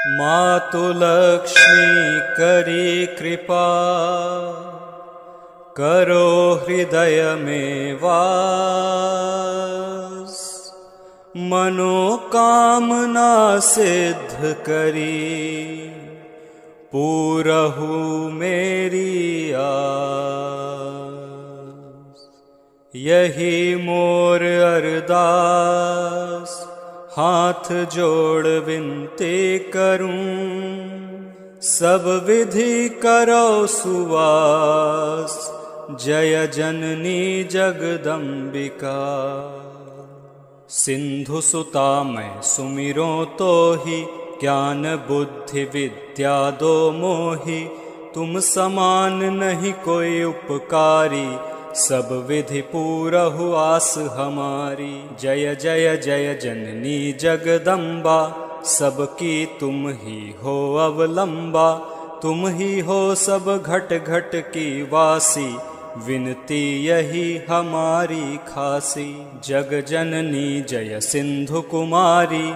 मातु लक्ष्मी करी कृपा, करो हृदय में वास। मनोकामना सिद्ध करी, पूरहु मेरी आस। यही मोर अरदास, हाथ जोड़ विनती करूं। सब विधि करो सुवास, जय जननी जगदम्बिका। सिंधु सुता मैं सुमिरो तो ही, ज्ञान बुद्धि विद्या दो मोहि। तुम समान नहीं कोई उपकारी, सब विधि पूरहु आस हमारी। जय जय जय जननी जगदम्बा, सबकी तुम ही हो अवलंबा। तुम ही हो सब घट घट की वासी, विनती यही हमारी खासी। जग जननी जय सिंधु कुमारी,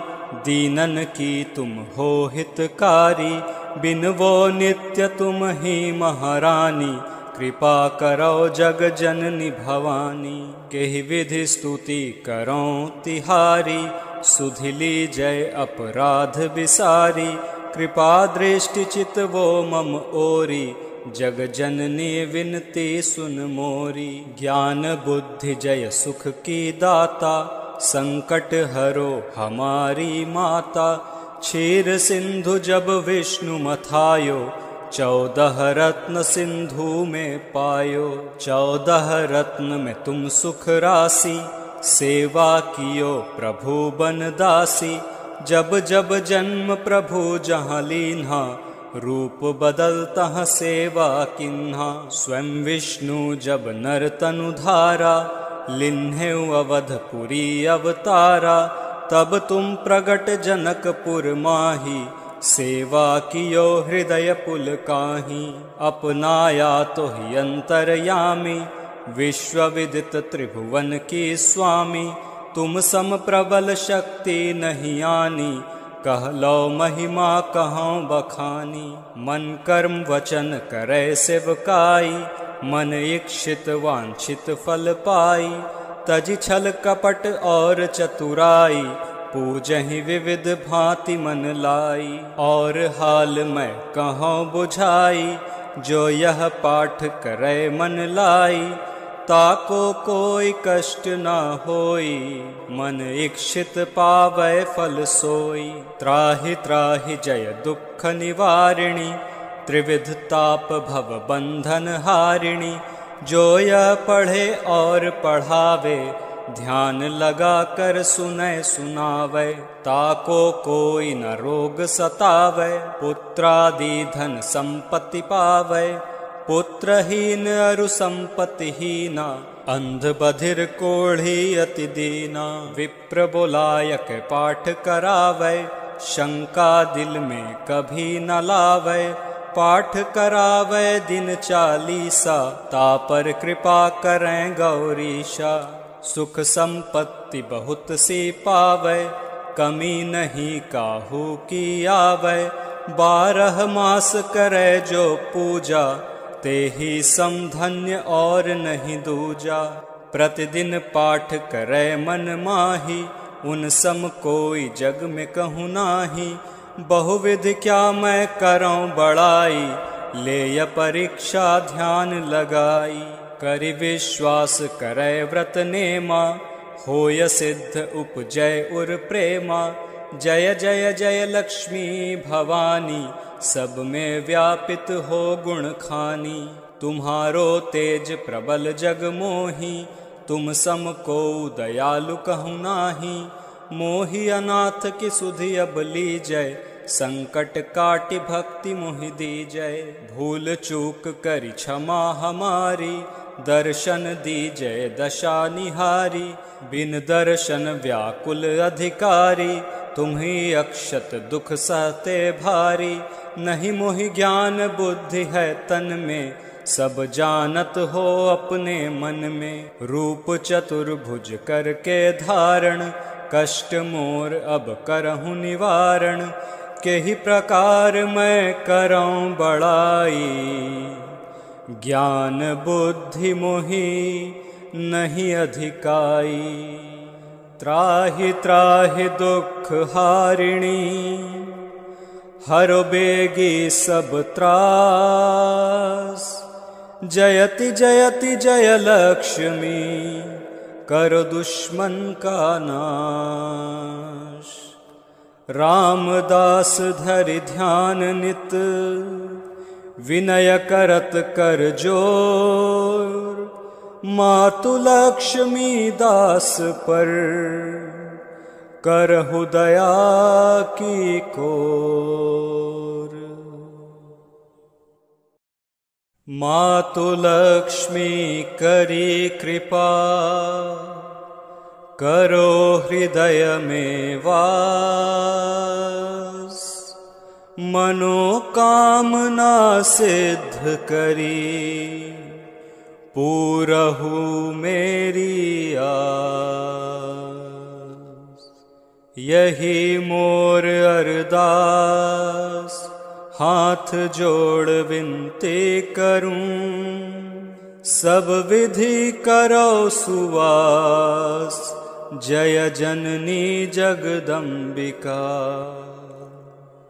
दीनन की तुम हो हितकारी। बिनवो नित्य तुम ही महारानी, कृपा करो जग जननी भवानी। केहि विधि स्तुति करो तिहारी, सुधिली जय अपराध विसारी। कृपा दृष्टि चित वो मम ओरी, जग जननी विनती सुन मोरी। ज्ञान बुद्धि जय सुख की दाता, संकट हरो हमारी माता। क्षीर सिंधु जब विष्णु मथायो, 14 रत्न सिंधु में पायो। 14 रत्न में तुम सुख राशि, सेवा कियो प्रभु बन दासी। जब जब जन्म प्रभु जहाँ लीन्हा, रूप बदलतः सेवा किन्हा। स्वयं विष्णु जब नर तनु धारा, लिन्हेउ अवधपुरी अवतारा। तब तुम प्रगट जनकपुर माही, सेवा कियो हृदय पुल काहीं। अपनाया तो ही अंतरयामी, विश्व विदित त्रिभुवन की स्वामी। तुम सम प्रबल शक्ति नहीं आनी, कह लो महिमा कहूँ बखानी। मन कर्म वचन करे सेवकाई, मन इच्छित वांछित फल पाई। तज छल कपट और चतुराई, पूजहि विविध भांति मन लाई। और हाल मैं कहूँ बुझाई, जो यह पाठ करे मन लाई। ताको कोई कष्ट न होई, मन इच्छित पावै फल सोई। त्राहि त्राहि जय दुख निवारिणी, त्रिविध ताप भव बंधन हारिणी। जो यह पढ़े और पढ़ावे, ध्यान लगा कर सुने सुनावे। ताको कोई न रोग सतावे, पुत्रादि धन संपत्ति पावे। पुत्रहीन अरु संपत्तिहीना, अंध बधिर कोढ़ी अति दीना। विप्र बोलायक पाठ करावे, शंका दिल में कभी न लावे। पाठ करावे दिन 40, तापर कृपा करें गौरीशा। सुख संपत्ति बहुत सी पावे, कमी नहीं काहू की आवे। 12 मास करे जो पूजा, ते ही समधन्य और नहीं दूजा। प्रतिदिन पाठ करे मन माही, उन सम कोई जग में कहूँ नाही। बहुविध क्या मैं करऊँ बड़ाई, ले परीक्षा ध्यान लगाई। करि विश्वास करे व्रत नेमा, होय सिद्ध उपजय उर प्रेमा। जय जय जय लक्ष्मी भवानी, सब में व्यापित हो गुण खानी। तुम्हारो तेज प्रबल जग मोही, तुम सम को दयालु कहूँ नाही। मोहि अनाथ की सुधि अब लीजय, संकट काटि भक्ति मोहि दीजय। भूल चूक करि क्षमा हमारी, दर्शन दीजय दशा निहारी। बिन दर्शन व्याकुल अधिकारी, तुम्ही अक्षत दुख सहते भारी। नहीं मोहि ज्ञान बुद्धि है तन में, सब जानत हो अपने मन में। रूप चतुर्भुज करके धारण, कष्ट मोर अब करहु निवारण। के ही प्रकार मैं करऊं बड़ाई। ज्ञान बुद्धि मोहि नहीं अधिकाई। त्राहि त्राहि दुख हारिणी हरो बेगी सब त्रास। जयति जयति जय लक्ष्मी करो दुश्मन का नाश। रामदास धरि ध्यान नित विनय करत कर जोर। मातु लक्ष्मी दास पर करहु दया की कोर। मातु लक्ष्मी करी कृपा करो हृदय में वास। मनोकामना सिद्ध करी पूरहु मेरी आस। यही मोर अरदास हाथ जोड़ विनती करूं। सब विधि करो सुवास जय जननी जगदम्बिका।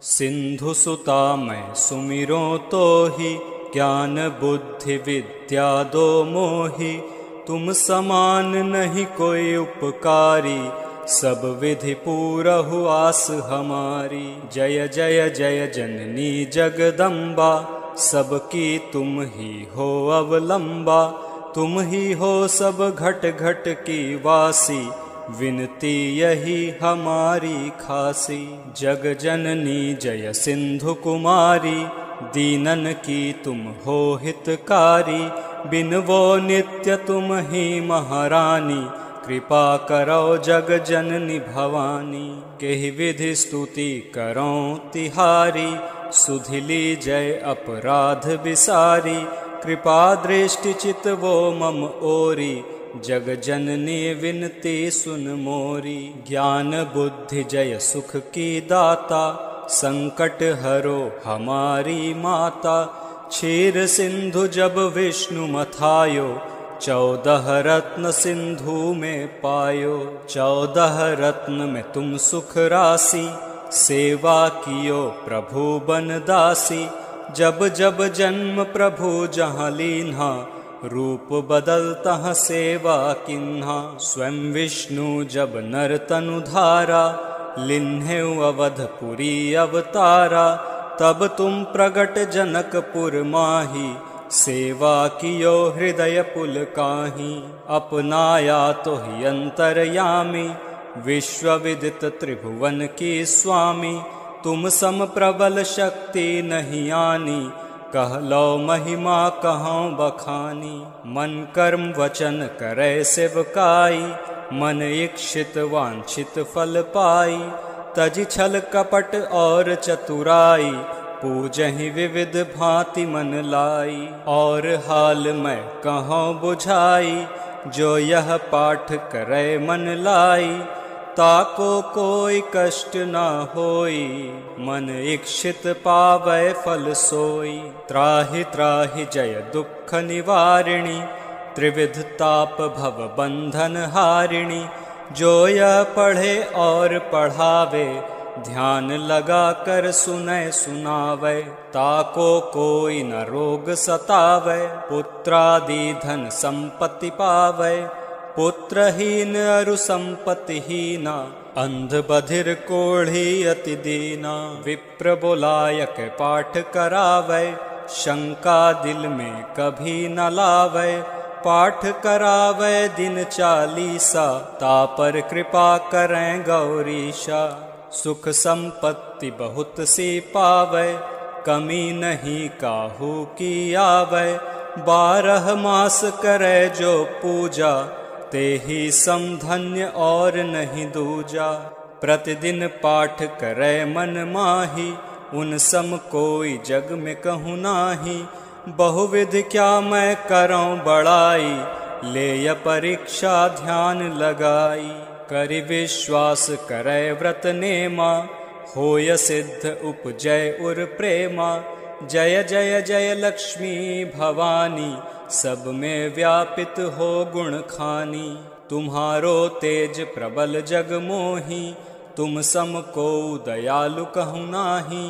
सिंधु सुता मैं सुमिरो तो ही ज्ञान बुद्धि विद्या दो मोहि। तुम समान नहीं कोई उपकारी सब विधि पूरहु आस हमारी। जय जय जय जननी जगदम्बा सबकी तुम ही हो अवलंबा। तुम ही हो सब घट घट की वासी विनती यही हमारी खासी। जग जननी जय सिंधु कुमारी दीनन की तुम हो हितकारी। बिन वो नित्य तुम ही महारानी कृपा करो जग जननी भवानी। केहि विधि स्तुति करो तिहारी सुधिली जय अपराध विसारी। कृपा दृष्टि चित वो मम ओरी जग जननी विनती सुन मोरी। ज्ञान बुद्धि जय सुख की दाता संकट हरो हमारी माता। क्षीर सिंधु जब विष्णु मथायो 14 रत्न सिंधु में पायो। 14 रत्न में तुम सुख राशि सेवा कियो प्रभु बन दासी। जब जब जन्म प्रभु जहाँ लीन्हा रूप बदलतः सेवा किन्हा। स्वयं विष्णु जब नर तनु धारा लिन्हेउ अवधपुरी अवतारा। तब तुम प्रगट जनकपुर माही सेवा कियो हृदय पुल काहीं। अपनाया तो ही अंतरयामी विश्व विदित त्रिभुवन की स्वामी। तुम सम प्रबल शक्ति नहीं आनी कह लो महिमा कहूँ बखानी। मन कर्म वचन करे सेवकाई मन इच्छित वांछित फल पाई। तजि छल कपट और चतुराई पूजहि विविध भांति मन लाई। और हाल मैं कहूँ बुझाई जो यह पाठ करे मन लाई। ताको कोई कष्ट न होई मन इच्छित पावै फल सोई। त्राहि त्राहि जय दुख निवारिणी त्रिविध ताप भव बंधन हारिणी। जो यह पढ़े और पढ़ावे ध्यान लगा कर सुने सुनावे। ताको कोई न रोग सतावे पुत्रादि धन संपत्ति पावे। पुत्रहीन अरु संपत्तिहीना अंध बधिर कोढ़ी अति दीना। विप्र बोलायक पाठ करावे शंका दिल में कभी न लावे। पाठ करावे दिन 40 तापर कृपा करें गौरीशा। सुख संपत्ति बहुत सी पावे कमी नहीं काहू की आवे। 12 मास करे जो पूजा ते ही समधन्य और नहीं दूजा। प्रतिदिन पाठ करे मन माही उन सम कोई जग में कहूँ नाही। बहुविध क्या मैं करऊं बड़ाई ले परीक्षा ध्यान लगाई। करि विश्वास करे व्रत नेमा होय सिद्ध उपजय उर प्रेमा। जय जय जय लक्ष्मी भवानी, सब में व्यापित हो गुण खानी। तुम्हारो तेज प्रबल जग मोही, तुम सम को दयालु कहूँ नाही।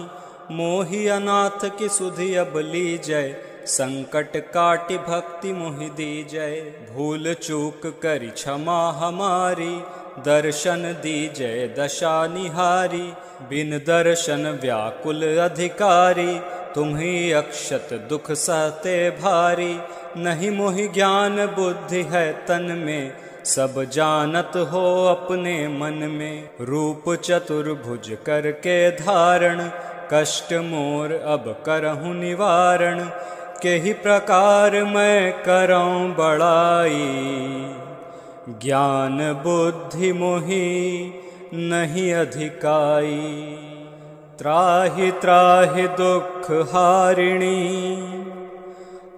मोहि अनाथ की सुधि अब लीजय, संकट काटि भक्ति मोहि दीजय। भूल चूक करि क्षमा हमारी, दर्शन दीजय दशा निहारी। बिन दर्शन व्याकुल अधिकारी, तुम्ही अक्षत दुख सहते भारी। नहीं मोहि ज्ञान बुद्धि है तन में, सब जानत हो अपने मन में। रूप चतुर्भुज करके धारण, कष्ट मोर अब करहूँ निवारण। के ही प्रकार मैं करऊँ बड़ाई, ज्ञान बुद्धि मोहि नहीं अधिकाई। त्राहि त्राहि दुख हारिणी,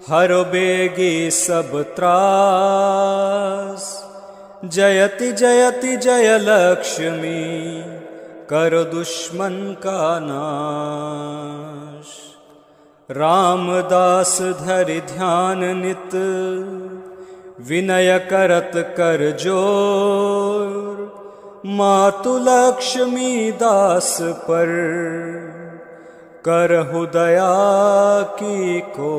हरो बेगी सब त्रास। जयति जयति जय लक्ष्मी, करो दुश्मन का नाश। रामदास धरि ध्यान नित, विनय करत कर जोर। मातु लक्ष्मी दास पर, करहु दया की को।